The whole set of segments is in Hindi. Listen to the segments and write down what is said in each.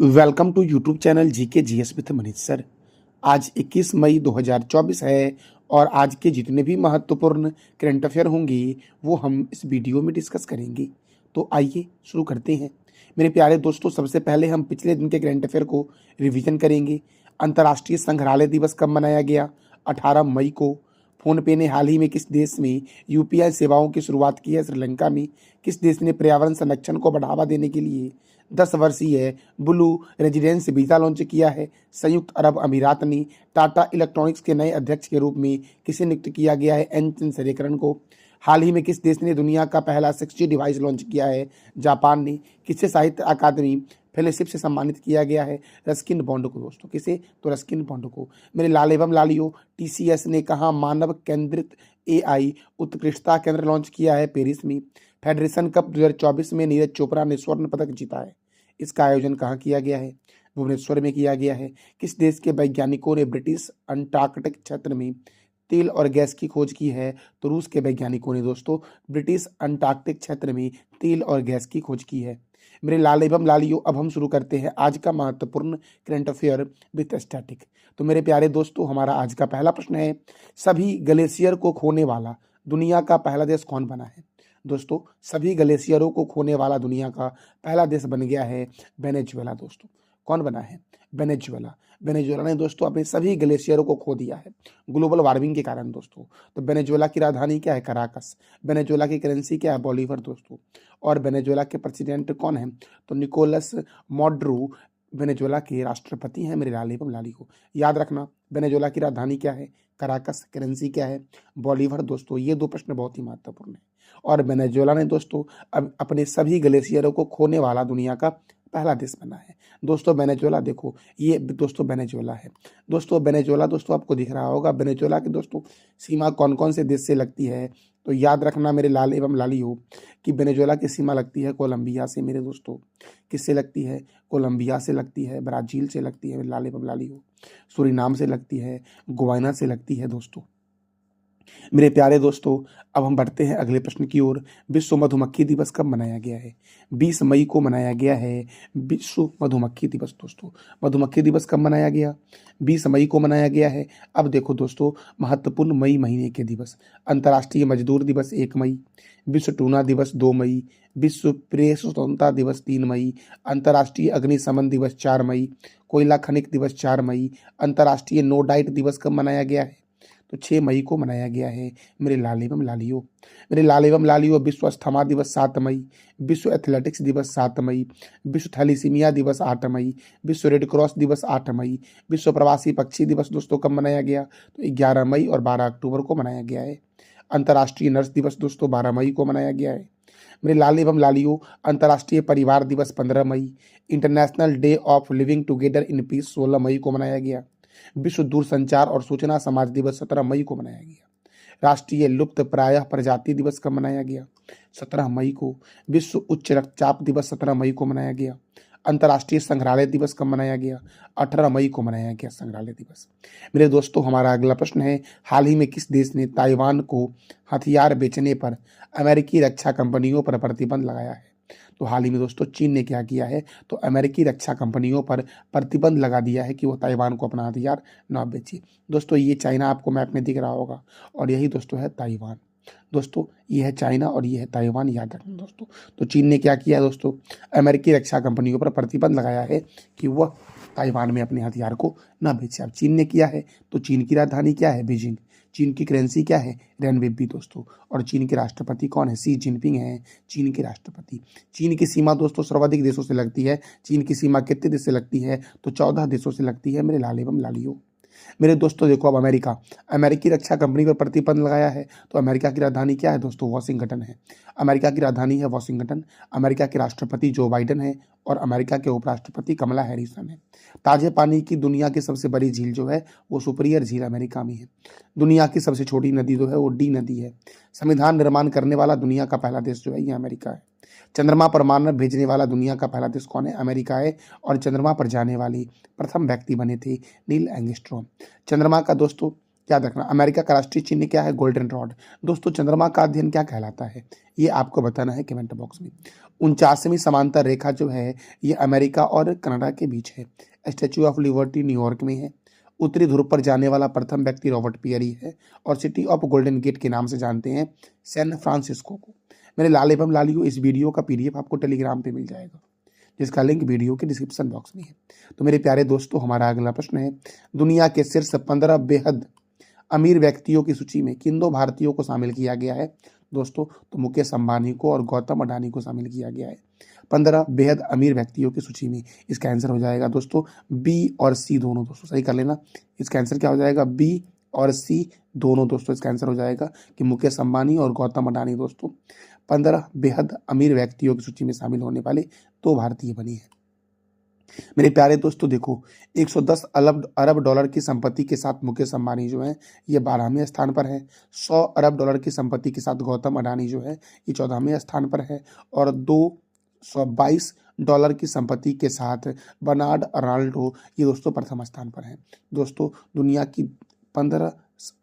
Welcome to YouTube channel GK GS with Manish sir. आज 21 मई 2024 है और आज के जितने भी महत्वपूर्ण करंट अफेयर होंगे वो हम इस वीडियो में डिस्कस करेंगे। तो आइए शुरू करते हैं। मेरे प्यारे दोस्तों, सबसे पहले हम पिछले दिन के करंट अफेयर को रिवीजन करेंगे। अंतर्राष्ट्रीय संग्रहालय दिवस कब मनाया गया? 18 मई को। फ़ोनपे ने हाल ही में किस देश में यूपीआई सेवाओं की शुरुआत की है? श्रीलंका में। किस देश ने पर्यावरण संरक्षण को बढ़ावा देने के लिए 10 वर्षीय ब्लू रेजिडेंस वीज़ा लॉन्च किया है? संयुक्त अरब अमीरात ने। टाटा इलेक्ट्रॉनिक्स के नए अध्यक्ष के रूप में किसे नियुक्त किया गया है? एन चंद्रशेखरन को। हाल ही में किस देश ने दुनिया का पहला 6G डिवाइस लॉन्च किया है? जापान ने। किसे साहित्य अकादमी फेलोशिप से सम्मानित किया गया है? रस्किन बॉन्ड को दोस्तों। किसे? तो रस्किन बॉन्ड को। मेरे लाल एवं लालियो, टीसीएस ने कहा मानव केंद्रित एआई उत्कृष्टता केंद्र लॉन्च किया है? पेरिस में। फेडरेशन कप 2024 में नीरज चोपड़ा ने स्वर्ण पदक जीता है। इसका आयोजन कहाँ किया गया है? भुवनेश्वर में किया गया है। किस देश के वैज्ञानिकों ने ब्रिटिश अंटार्कटिक क्षेत्र में तेल और गैस की खोज की है? तो रूस के वैज्ञानिकों ने दोस्तों ब्रिटिश अंटार्कटिक क्षेत्र में तेल और गैस की खोज की है। मेरे लाल एवं लालियों, अब हम शुरू करते हैं आज का महत्वपूर्ण करंट अफेयर विथ स्टैटिक। तो मेरे प्यारे दोस्तों, हमारा आज का पहला प्रश्न है, सभी ग्लेशियर को खोने वाला दुनिया का पहला देश कौन बना है? दोस्तों, सभी ग्लेशियरों को खोने वाला दुनिया का पहला देश बन गया है वेनेजुएला। दोस्तों, कौन बना है? वेनेजुएला। वेनेजुएला ने दोस्तों अपने सभी ग्लेशियरों को खो दिया है ग्लोबल वार्मिंग के कारण दोस्तों। तो वेनेजुएला की राजधानी क्या है? कराकस। वेनेजुएला की करेंसी क्या है? बॉलीवर दोस्तों। और वेनेजुएला के प्रेसिडेंट कौन है? तो निकोलस मॉडरू वेनेजुएला के राष्ट्रपति हैं। मेरे लाल एवं लाली को याद रखना, वेनेजुएला की राजधानी क्या है? कराकस। करेंसी क्या है? बॉलीवर दोस्तों। ये दो प्रश्न बहुत ही महत्वपूर्ण है। और वेनेजुएला ने दोस्तों अब अपने सभी ग्लेशियरों को खोने वाला दुनिया का पहला देश बना है दोस्तों। वेनेजुएला देखो, ये दोस्तों वेनेजुएला है। दोस्तों वेनेजुएला दोस्तों आपको दिख रहा होगा। वेनेजुएला की दोस्तों सीमा कौन कौन से देश से लगती है? तो याद रखना मेरे लाल एवं लाली हो कि वेनेजुएला की सीमा लगती है कोलंबिया से मेरे दोस्तों। किससे लगती है? कोलंबिया से लगती है, ब्राजील से लगती है मेरे लाल एवं लाली हो, सूरीनाम से लगती है, गुयाना से लगती है दोस्तों। मेरे प्यारे दोस्तों, अब हम बढ़ते हैं अगले प्रश्न की ओर। विश्व मधुमक्खी दिवस कब मनाया गया है? 20 मई को मनाया गया है विश्व मधुमक्खी दिवस दोस्तों। मधुमक्खी दिवस कब मनाया गया? 20 मई को मनाया गया है। अब देखो दोस्तों, महत्वपूर्ण मई महीने के दिवस। अंतर्राष्ट्रीय मजदूर दिवस 1 मई, विश्व टूना दिवस 2 मई, विश्व प्रेस स्वतंत्रता दिवस 3 मई, अंतर्राष्ट्रीय अग्निशमन दिवस 4 मई, कोयला खनिक दिवस 4 मई, अंतर्राष्ट्रीय नो डाइट दिवस कब मनाया गया है? तो 6 मई को मनाया गया है मेरे लाल एवं लालियों। मेरे लाल एवं लालियों, विश्व अस्थमा दिवस 7 मई, विश्व एथलेटिक्स दिवस 7 मई, विश्व थैलीसीमिया दिवस 8 मई, विश्व रेड क्रॉस दिवस 8 मई, विश्व प्रवासी पक्षी दिवस दोस्तों कब मनाया गया? तो 11 मई और 12 अक्टूबर को मनाया गया है। अंतर्राष्ट्रीय नर्स दिवस दोस्तों 12 मई को मनाया गया है। मेरे लाल एवं लालियों, अंतर्राष्ट्रीय परिवार दिवस 15 मई, international day of living together in peace 16 मई को मनाया गया। विश्व दूरसंचार और सूचना समाज दिवस 17 मई को मनाया गया। राष्ट्रीय लुप्त प्रायः प्रजाति दिवस कब मनाया गया? 17 मई को। विश्व उच्च रक्तचाप दिवस 17 मई को मनाया गया। अंतर्राष्ट्रीय संग्रहालय दिवस कब मनाया गया? 18 मई को मनाया गया संग्रहालय दिवस। मेरे दोस्तों, हमारा अगला प्रश्न है, हाल ही में किस देश ने ताइवान को हथियार बेचने पर अमेरिकी रक्षा कंपनियों पर प्रतिबंध लगाया है? तो हाल ही में दोस्तों चीन ने क्या किया है? तो अमेरिकी रक्षा कंपनियों पर प्रतिबंध लगा दिया है कि वो ताइवान को अपना हथियार ना बेचे। दोस्तों ये चाइना आपको मैप में दिख रहा होगा और यही दोस्तों है ताइवान। दोस्तों ये है चाइना और ये है ताइवान, याद रखना दोस्तों। तो चीन ने क्या किया दोस्तों? अमेरिकी रक्षा कंपनियों पर प्रतिबंध लगाया है कि वह ताइवान में अपने हथियार को ना बेचे। अब चीन ने किया है तो चीन की राजधानी क्या है? बीजिंग। चीन की करेंसी क्या है? रेनबिबी दोस्तों। और चीन के राष्ट्रपति कौन है? शी जिनपिंग है चीन के राष्ट्रपति। चीन की सीमा दोस्तों सर्वाधिक देशों से लगती है। चीन की सीमा कितने देश से लगती है? तो 14 देशों से लगती है मेरे लाल एवं लालियों। मेरे दोस्तों देखो, अब अमेरिका अमेरिकी रक्षा कंपनी पर प्रतिबंध लगाया है। तो अमेरिका की राजधानी क्या है दोस्तों? वॉशिंगटन है। अमेरिका की राजधानी है वॉशिंगटन। अमेरिका के राष्ट्रपति जो बाइडन है और अमेरिका के उपराष्ट्रपति कमला हैरिसन है। ताजे पानी की दुनिया की सबसे बड़ी झील जो है वो सुपीरियर झील अमेरिका में है। दुनिया की सबसे छोटी नदी जो है वो डी नदी है। संविधान निर्माण करने वाला दुनिया का पहला देश जो है ये अमेरिका है। चंद्रमा पर मानव भेजने वाला दुनिया का पहला देश कौन है? अमेरिका है। और चंद्रमा पर जाने वाली प्रथम व्यक्ति बने थे नील एंगस्ट्रॉम। चंद्रमा का दोस्तों याद रखना। अमेरिका का राष्ट्रीय चिन्ह क्या है? Golden rod. दोस्तों चंद्रमा का अध्ययन क्या कहलाता है? ये आपको बताना है कमेंट बॉक्स में। 49वीं समांतर रेखा जो है ये अमेरिका और कनाडा के बीच है। स्टैच्यू ऑफ लिबर्टी न्यूयॉर्क में है। उत्तरी ध्रुव पर जाने वाला प्रथम व्यक्ति रॉबर्ट पियरी है। और सिटी ऑफ गोल्डन गेट के नाम से जानते हैं सैन फ्रांसिस्को को। मेरे लाल एवं लालियों, इस वीडियो का पीडीएफ आपको टेलीग्राम पे मिल जाएगा, जिसका लिंक वीडियो के डिस्क्रिप्शन बॉक्स में है। तो मेरे प्यारे दोस्तों, हमारा अगला प्रश्न है, दुनिया के शीर्ष 15 बेहद अमीर व्यक्तियों की सूची में किन दो भारतीयों को शामिल किया गया है? दोस्तों तो मुकेश अंबानी को और गौतम अडानी को शामिल किया गया है 15 बेहद अमीर व्यक्तियों की सूची में। इसका आंसर हो जाएगा दोस्तों बी और सी दोनों। दोस्तों सही कर लेना, इसका आंसर क्या हो जाएगा? बी और सी दोनों। दोस्तों इसका आंसर हो जाएगा कि मुकेश अंबानी और गौतम अडानी दोस्तों 15 बेहद अमीर व्यक्तियों की सूची में शामिल होने वाले दो भारतीय बने हैं। मेरे प्यारे दोस्तों देखो, 110 अरब डॉलर की संपत्ति के साथ मुकेश अंबानी जो है ये 12वें स्थान पर है। 100 अरब डॉलर की संपत्ति के साथ गौतम अडानी जो है ये 14वें स्थान पर है। और 222 डॉलर की संपत्ति के साथ बर्नार्ड अर्नाल्डो ये दोस्तों प्रथम स्थान पर है। दोस्तों दुनिया की 15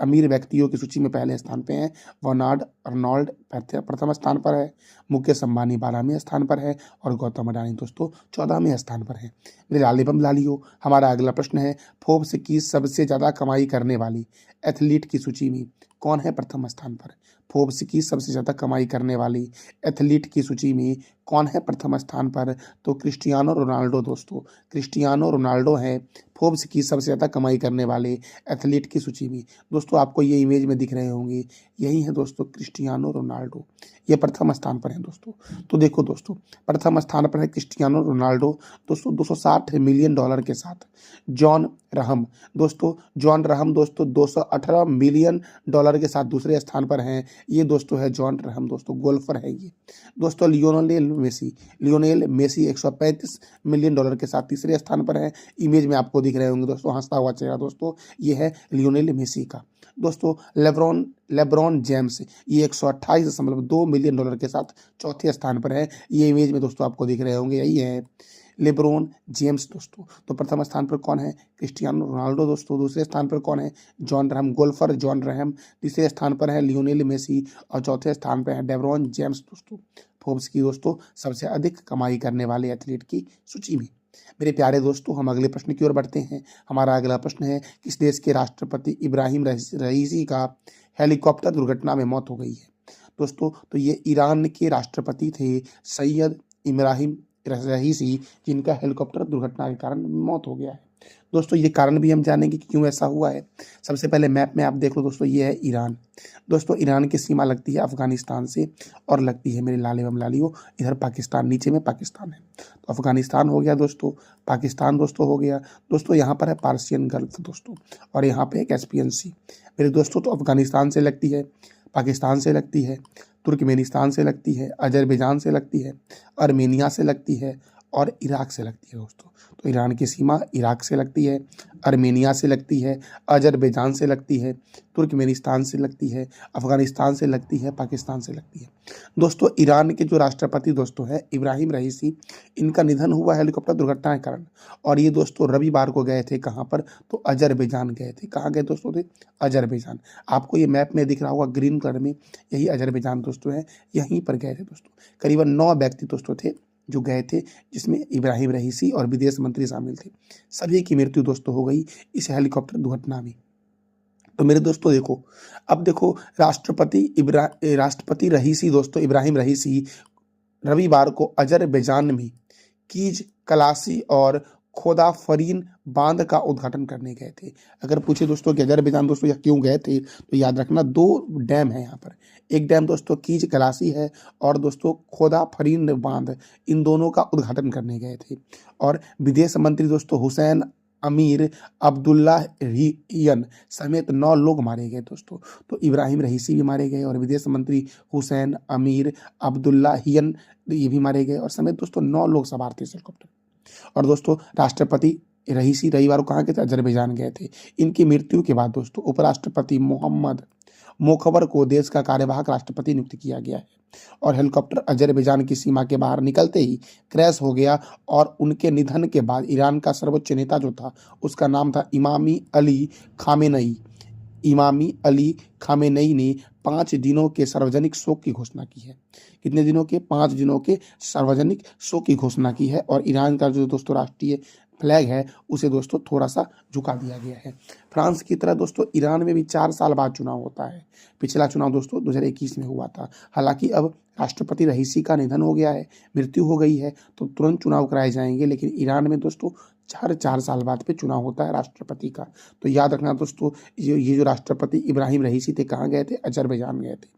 अमीर व्यक्तियों की सूची में पहले स्थान पे हैं बर्नार्ड अर्नोल्ड प्रथम स्थान पर है, मुकेश अंबानी 12वें स्थान पर है और गौतम अडानी दोस्तों 14वें स्थान पर है। मेरे लाल एवं लालियों, हमारा अगला प्रश्न है, फोर्ब्स की सबसे ज़्यादा कमाई करने वाली एथलीट की सूची में कौन है प्रथम स्थान पर? फोर्ब्स की सबसे ज़्यादा कमाई करने वाली एथलीट की सूची में कौन है प्रथम स्थान पर? तो क्रिस्टियानो रोनाल्डो दोस्तों, क्रिस्टियानो रोनाल्डो है फोर्ब्स की सबसे ज़्यादा कमाई करने वाले एथलीट की सूची में। दोस्तों आपको ये इमेज में दिख रहे होंगे, यही है दोस्तों क्रिस्टियानो रोनाल्डो, ये प्रथम स्थान पर है दोस्तों। तो देखो दोस्तों, प्रथम स्थान पर है क्रिस्टियानो रोनाल्डो दोस्तों 260 मिलियन डॉलर के साथ। जॉन रहम दोस्तों, जॉन रहम दोस्तों 218 मिलियन डॉलर के साथ दूसरे स्थान पर हैं। ये दोस्तों है जॉन रहम दोस्तों, गोल्फर है ये दोस्तों। लियोनेल मेसी 135 मिलियन डॉलर के साथ तीसरे स्थान पर है। इमेज में आपको दिख रहे होंगे दोस्तों हंसता हुआ चेहरा दोस्तों, ये है लियोनेल मेसी का। दोस्तों लेब्रॉन जेम्स ये 128.2 मिलियन डॉलर के साथ चौथे स्थान पर है। ये इमेज में दोस्तों आपको दिख रहे होंगे, यही है लेब्रॉन जेम्स दोस्तों। तो प्रथम स्थान पर कौन है? क्रिस्टियानो रोनाल्डो दोस्तों। दूसरे स्थान पर कौन है? जॉन रहम, गोल्फर जॉन रहम। तीसरे स्थान पर है लियोनेल मेसी और चौथे स्थान पर है लेब्रॉन जेम्स दोस्तों, फोर्ब्स की दोस्तों सबसे अधिक कमाई करने वाले एथलीट की सूची में। मेरे प्यारे दोस्तों, हम अगले प्रश्न की ओर बढ़ते हैं। हमारा अगला प्रश्न है, किस देश के राष्ट्रपति इब्राहिम रईसी का हेलीकॉप्टर दुर्घटना में मौत हो गई है? दोस्तों तो ये ईरान के राष्ट्रपति थे सैयद इब्राहिम रईसी, जिनका हेलीकॉप्टर दुर्घटना के कारण मौत हो गया है। दोस्तों ये कारण भी हम जानेंगे कि क्यों ऐसा हुआ है। सबसे पहले मैप में आप देख लो दोस्तों, ये है ईरान। दोस्तों ईरान की सीमा लगती है अफगानिस्तान से और लगती है मेरे लाल एवं लालियों इधर पाकिस्तान, नीचे में पाकिस्तान है। तो अफगानिस्तान हो गया दोस्तों, पाकिस्तान दोस्तों हो गया दोस्तों, यहाँ पर है पार्सियन गल्फ दोस्तों और यहाँ पे है कैस्पियन सी। मेरे दोस्तों तो अफगानिस्तान से लगती है, पाकिस्तान से लगती है, तुर्कमेनिस्तान से लगती है, अजरबैजान से लगती है, आर्मेनिया से लगती है और इराक से लगती है दोस्तों। तो ईरान की सीमा इराक से लगती है, आर्मेनिया से लगती है, अजरबैजान से लगती है, तुर्कमेनिस्तान से लगती है, अफगानिस्तान से लगती है, पाकिस्तान से लगती है। दोस्तों ईरान के जो राष्ट्रपति दोस्तों हैं इब्राहिम रईसी, इनका निधन हुआ हेलीकॉप्टर दुर्घटना के कारण। और ये दोस्तों रविवार को गए थे कहाँ पर? तो अजरबैजान गए थे। कहाँ गए दोस्तों थे? अजरबैजान। आपको ये मैप में दिख रहा होगा ग्रीन कलर में, यही अजरबैजान दोस्तों है, यहीं पर गए थे दोस्तों। करीबन 9 व्यक्ति दोस्तों थे जो गए थे, जिसमें इब्राहिम रईसी और विदेश मंत्री शामिल थे। सभी की मृत्यु दोस्तों हो गई इस हेलीकॉप्टर दुर्घटना में। तो मेरे दोस्तों देखो, अब देखो राष्ट्रपति रईसी दोस्तों, इब्राहिम रईसी रविवार को अजरबैजान में कीज कलासी और खोदाफरीन बांध का उद्घाटन करने गए थे। अगर पूछे दोस्तों कि अजरबैजान दोस्तों यहाँ क्यों गए थे, तो याद रखना 2 डैम है यहाँ पर। एक डैम दोस्तों कीज कलासी है और दोस्तों खोदाफरीन बांध, इन दोनों का उद्घाटन करने गए थे। और विदेश मंत्री दोस्तों हुसैन अमीर अब्दुल्लाहियन समेत 9 लोग मारे गए दोस्तों। तो इब्राहिम रईसी भी मारे गए और विदेश मंत्री हुसैन अमीर अब्दुल्लाहियन ये भी मारे गए और समेत दोस्तों 9 लोग सवार थे इस हेलीकॉप्टर। और दोस्तों राष्ट्रपति रईसी रविवार को कहाँ गए थे? अजरबैजान गए थे। इनकी मृत्यु के बाद दोस्तों उपराष्ट्रपति मोहम्मद मोखबर को देश का कार्यवाहक राष्ट्रपति नियुक्त किया गया है। और हेलीकॉप्टर अजरबैजान की सीमा के बाहर निकलते ही क्रैश हो गया और उनके निधन के बाद ईरान का सर्वोच्च नेता जो था उसका नाम था इमामी अली खामेनई। इमामी अली खामेनेई ने 5 दिनों के सार्वजनिक शोक की घोषणा की है। कितने दिनों के? 5 दिनों के सार्वजनिक शोक की घोषणा की है। और ईरान का जो दोस्तों राष्ट्रीय फ्लैग है उसे दोस्तों थोड़ा सा झुका दिया गया है। फ्रांस की तरह दोस्तों ईरान में भी 4 साल बाद चुनाव होता है। पिछला चुनाव दोस्तों 2021 में हुआ था। हालांकि अब राष्ट्रपति रईसी का निधन हो गया है, मृत्यु हो गई है, तो तुरंत चुनाव कराए जाएंगे। लेकिन ईरान में दोस्तों 4 साल बाद पे चुनाव होता है राष्ट्रपति का। तो याद रखना दोस्तों, ये जो राष्ट्रपति इब्राहिम रईसी थे कहाँ गए थे? अजरबैजान गए थे।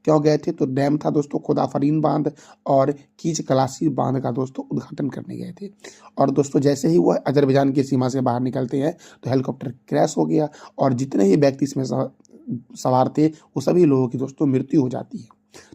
क्यों गए थे? तो डैम था दोस्तों खुदाफरीन बांध और कीच कलासी बांध का दोस्तों उद्घाटन करने गए थे। और दोस्तों जैसे ही वह अजरबैजान की सीमा से बाहर निकलते हैं तो हेलीकॉप्टर क्रैश हो गया और जितने ही व्यक्ति इसमें सवार थे वो सभी लोगों की दोस्तों मृत्यु हो जाती है।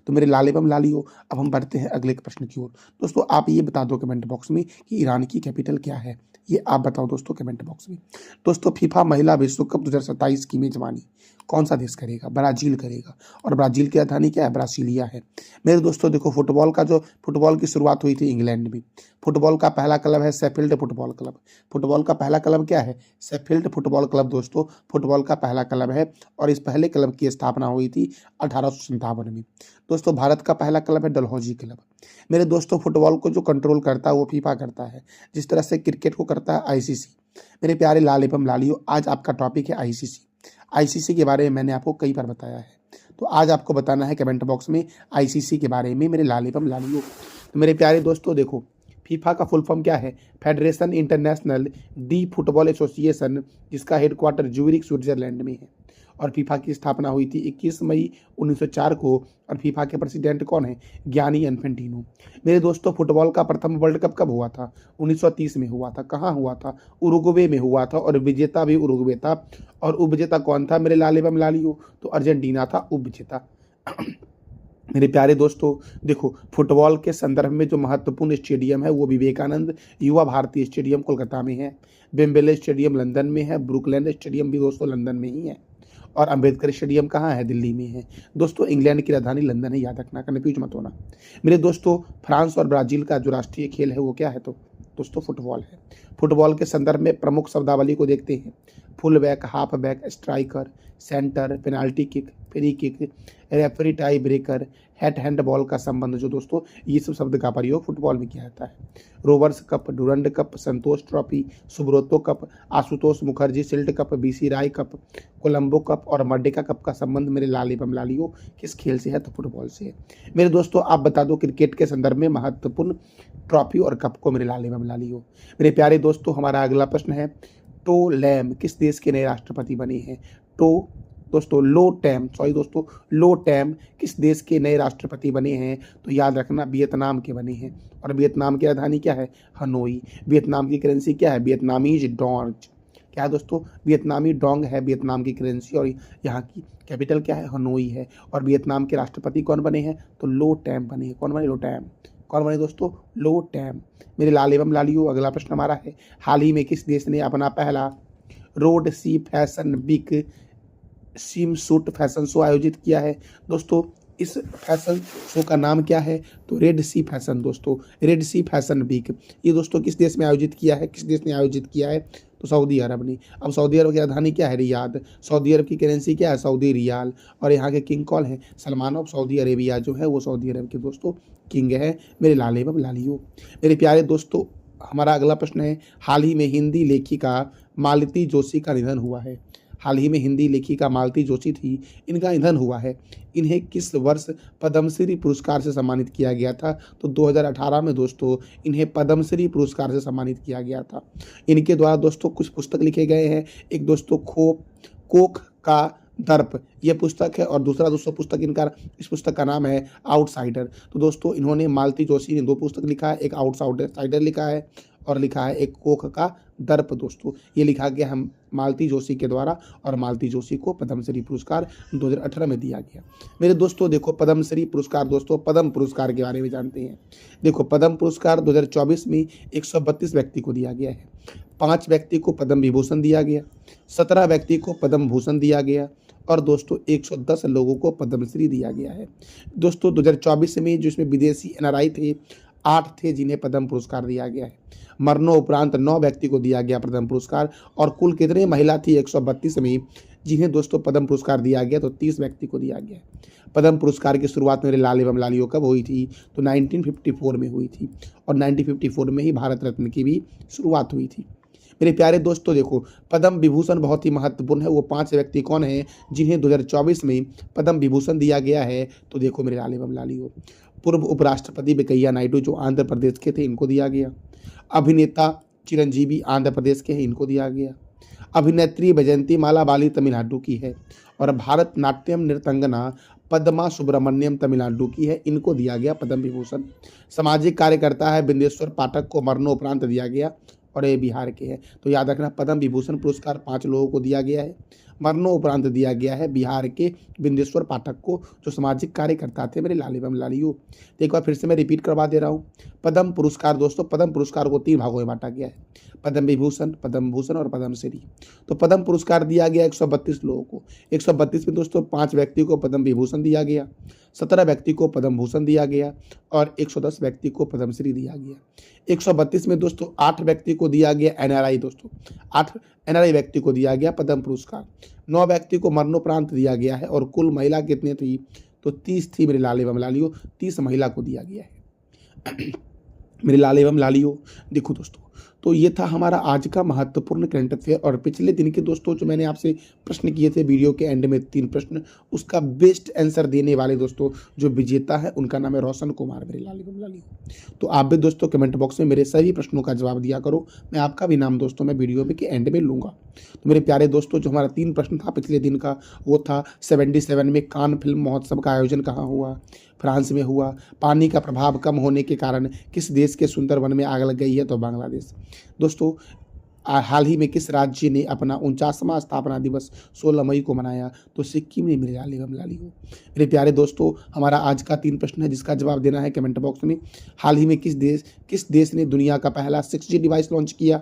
तो मेरे लाले बम लालियो, अब हम बढ़ते हैं अगले प्रश्न की ओर। दोस्तों आप ये बता दो कमेंट बॉक्स में कि ईरान की कैपिटल क्या है, ये आप बताओ दोस्तों कमेंट बॉक्स में। दोस्तों फीफा महिला विश्व कप 2027 की मेजबानी कौन सा देश करेगा? ब्राजील करेगा। और ब्राजील की राजधानी क्या है? ब्रासीलिया है। मेरे दोस्तों देखो, फुटबॉल की शुरुआत हुई थी इंग्लैंड में। फुटबॉल का पहला क्लब है शेफील्ड फुटबॉल क्लब। फुटबॉल का पहला क्लब क्या है? शेफील्ड फुटबॉल क्लब दोस्तों फुटबॉल का पहला क्लब है। और इस पहले क्लब की स्थापना हुई थी 1857 में। दोस्तों भारत का पहला क्लब है डलहौजी क्लब। मेरे दोस्तों फुटबॉल को जो कंट्रोल करता है वो फीफा करता है, जिस तरह से क्रिकेट को करता है आईसीसी। मेरे प्यारे लाल एवं लालियो, आज आपका टॉपिक है आईसीसी। आईसीसी के बारे में मैंने आपको कई बार बताया है, तो आज आपको बताना है कमेंट बॉक्स में आईसीसी के बारे में मेरे लाल एवं लालियो। तो मेरे प्यारे दोस्तों देखो, फीफा का फुल फॉर्म क्या है? Federation international D football association, जिसका हेडक्वार्टर ज्यूरिख स्विट्जरलैंड में है। और फीफा की स्थापना हुई थी 21 मई 1904 को। और फीफा के प्रेसिडेंट कौन है? Gianni Infantino. मेरे दोस्तों फुटबॉल का प्रथम वर्ल्ड कप कब हुआ था? 1930 में हुआ था। कहाँ हुआ था? उरुग्वे में हुआ था। और विजेता भी उरुग्वे था। और उपविजेता कौन था मेरे लाल एवं लालियो? तो अर्जेंटीना था उपविजेता। मेरे प्यारे दोस्तों देखो, फुटबॉल के संदर्भ में जो महत्वपूर्ण स्टेडियम है वो विवेकानंद युवा भारती स्टेडियम कोलकाता में है। वेम्बले स्टेडियम लंदन में है। ब्रुकलैंड स्टेडियम भी दोस्तों लंदन में ही है। और अंबेडकर स्टेडियम कहाँ है? दिल्ली में है। दोस्तों इंग्लैंड की राजधानी लंदन है, याद रखना, कन्फ्यूज मत होना। मेरे दोस्तों फ्रांस और ब्राजील का जो राष्ट्रीय खेल है वो क्या है? तो दोस्तों फुटबॉल है। फुटबॉल के संदर्भ में प्रमुख शब्दावली को देखते हैं। Full back, half back, striker, centre, penalty kick, free kick, referee, tie breaker, head handball का संबंध, जो दोस्तों ये सब शब्द का प्रयोग फुटबॉल में किया जाता है। Rovers cup, Durand cup, Santosh trophy, Subroto cup, Ashutosh Mukherjee shield cup, BC Roy cup, Colombo cup और मर्डेका कप का संबंध मेरे लाल एवं लालियो किस खेल से है? तो फुटबॉल से है। मेरे दोस्तों आप बता दो क्रिकेट के संदर्भ में महत्वपूर्ण ट्रॉफी और कप को मेरे लाल एवं लालियो। मेरे प्यारे दोस्तों हमारा अगला प्रश्न है, टो लैम किस देश के नए राष्ट्रपति बने हैं? लो टैम किस देश के नए राष्ट्रपति बने हैं? तो याद रखना वियतनाम के बने हैं। और वियतनाम की राजधानी क्या है? हनोई। वियतनाम की करेंसी क्या है? Vietnamese Dong. क्या है दोस्तों? वियतनामी डोंग है वियतनाम की करेंसी। और यहाँ की कैपिटल क्या है? हनोई है। और वियतनाम के राष्ट्रपति कौन बने हैं? तो लो टैम बने हैं। कौन बने? लो टैम। कौन बने दोस्तों? लो टैम। मेरे लाल एवं लालियो अगला प्रश्न हमारा है, हाल ही में किस देश ने अपना पहला Red Sea fashion week swimsuit fashion show आयोजित किया है? दोस्तों इस फैशन शो का नाम क्या है? तो रेड सी फैशन। दोस्तों रेड सी फैशन वीक ये दोस्तों किस देश में आयोजित किया है? किस देश ने आयोजित किया है? तो सऊदी अरब ने। अब सऊदी अरब की राजधानी क्या है? रियाद। सऊदी अरब की करेंसी क्या है? Saudi riyal. और यहाँ के किंग कौन है? सलमान ऑफ सऊदी अरेबिया जो है वो सऊदी अरब के दोस्तों किंग है मेरे लाल एवं लालियो। मेरे प्यारे दोस्तों हमारा अगला प्रश्न है, हाल ही में हिंदी लेखिका मालती जोशी का निधन हुआ है। हाल ही में हिंदी लेखिका मालती जोशी थी, इनका निधन हुआ है। इन्हें किस वर्ष पद्मश्री पुरस्कार से सम्मानित किया गया था? तो 2018 में दोस्तों इन्हें पद्मश्री पुरस्कार से सम्मानित किया गया था। इनके द्वारा दोस्तों कुछ पुस्तक लिखे गए हैं। एक दोस्तों कोख का दर्प ये पुस्तक है। और दूसरा दोस्तों इस पुस्तक का नाम है आउटसाइडर। तो दोस्तों इन्होंने मालती जोशी ने 2 पुस्तक लिखा है, एक आउटसाइडर लिखा है और लिखा है एक कोख का दर्प। दोस्तों ये लिखा गया है मालती जोशी के द्वारा। और मालती जोशी को पद्मश्री पुरस्कार 2018 में दिया गया। मेरे दोस्तों देखो पद्मश्री पुरस्कार, दोस्तों पद्म पुरस्कार के बारे में जानते हैं। देखो पद्म पुरस्कार 2024 में 132 व्यक्ति को दिया गया है। 5 व्यक्ति को पद्म विभूषण दिया गया, 17 व्यक्ति को पद्म भूषण दिया गया और दोस्तों 110 लोगों को पद्मश्री दिया गया है। दोस्तों 2024 में जिसमें विदेशी एनआरआई थे 8 थे जिन्हें पद्म पुरस्कार दिया गया है। मरणोपरांत 9 व्यक्ति को दिया गया पद्म पुरस्कार। और कुल कितनी महिला थी 132 में जिन्हें दोस्तों पद्म पुरस्कार दिया गया, तो 30 व्यक्ति को दिया गया। पद्म पुरस्कार की शुरुआत मेरे लाल एवं लालियों कब हुई थी, तो 1954 में हुई थी। और 1954 में ही भारत रत्न की भी शुरुआत हुई थी। मेरे प्यारे दोस्तों देखो, पद्म विभूषण बहुत ही महत्वपूर्ण है। वो 5 व्यक्ति कौन हैं जिन्हें 2024 में पद्म विभूषण दिया गया है, तो देखो मेरे लाल एवं लालियों, पूर्व उपराष्ट्रपति वेंकैया नायडू जो आंध्र प्रदेश के थे, इनको दिया गया। अभिनेता चिरंजीवी आंध्र प्रदेश के हैं, इनको दिया गया। अभिनेत्री वैजयंती माला बाली तमिलनाडु की है। और भारत नाट्यम नृत्यंगना पद्मा सुब्रमण्यम तमिलनाडु की है, इनको दिया गया पद्म विभूषण। सामाजिक कार्यकर्ता है बिंदेश्वर पाठक को मरणोपरांत दिया गया और ये बिहार के हैं। तो याद रखना, पद्म विभूषण पुरस्कार 5 लोगों को दिया गया है, मरणोपरांत दिया गया है बिहार के बिंदेश्वर पाठक को, जो सामाजिक कार्यकर्ता थे मेरे लाल एवं लालियों। तो एक बार फिर से मैं रिपीट करवा दे रहा हूँ। पद्म पुरस्कार दोस्तों, पद्म पुरस्कार को 3 भागों में बांटा गया है, पद्म विभूषण, पद्म भूषण और पद्मश्री। तो पद्म पुरस्कार दिया गया 132 लोगों को। 132 में दोस्तों 5 व्यक्ति को पद्म विभूषण दिया गया, 17 व्यक्ति को पद्म भूषण दिया गया और 110 व्यक्ति को पद्मश्री दिया गया। 132 में दोस्तों 8 व्यक्ति को दिया गया एनआरआई, दोस्तों 8 एनआरआई व्यक्ति को दिया गया पद्म पुरस्कार। 9 व्यक्ति को मरणोपरांत दिया गया है और कुल महिला कितनी थी, तो 30 थी मेरे लाल एवं लालियों, 30 महिला को दिया गया है। मेरे लाल एवं लालियों देखो दोस्तों, तो ये था हमारा आज का महत्वपूर्ण करंट अफेयर। और पिछले दिन के दोस्तों जो मैंने आपसे प्रश्न किए थे वीडियो के एंड में 3 प्रश्न, उसका बेस्ट आंसर देने वाले दोस्तों जो विजेता है उनका नाम है रोशन कुमार मेरे लाल एवं लालियों। तो आप भी दोस्तों कमेंट बॉक्स में मेरे सभी प्रश्नों का जवाब दिया करो, मैं आपका भी नाम दोस्तों मैं वीडियो में के एंड में लूँगा। तो मेरे प्यारे दोस्तों जो हमारा 3 प्रश्न था पिछले दिन का, वो था 77 में कान फिल्म महोत्सव का आयोजन कहाँ हुआ, फ्रांस में हुआ। पानी का प्रभाव कम होने के कारण किस देश के सुंदर वन में आग लग गई है, तो बांग्लादेश। दोस्तों हाल ही में किस राज्य ने अपना 49वां स्थापना दिवस 16 मई को मनाया, तो सिक्किम ने मेरे लाल एवं लालियों। मेरे प्यारे दोस्तों हमारा आज का 3 प्रश्न है जिसका जवाब देना है कमेंट बॉक्स में। हाल ही में किस देश ने दुनिया का पहला 6G डिवाइस लॉन्च किया,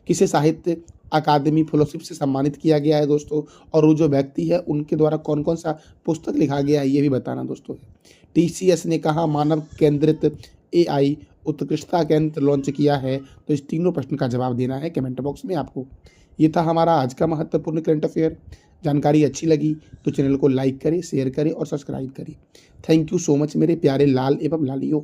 किसे साहित्य अकादमी फेलोशिप से सम्मानित किया गया है दोस्तों, और वो जो व्यक्ति है उनके द्वारा कौन कौन सा पुस्तक लिखा गया है ये भी बताना दोस्तों। TCS ने कहा मानव केंद्रित AI उत्कृष्टता केंद्र लॉन्च किया है, तो इस तीनों प्रश्न का जवाब देना है कमेंट बॉक्स में आपको। ये था हमारा आज का महत्वपूर्ण करंट अफेयर। जानकारी अच्छी लगी तो चैनल को लाइक करें, शेयर करें और सब्सक्राइब करें। थैंक यू सो मच मेरे प्यारे लाल एवं लालियों।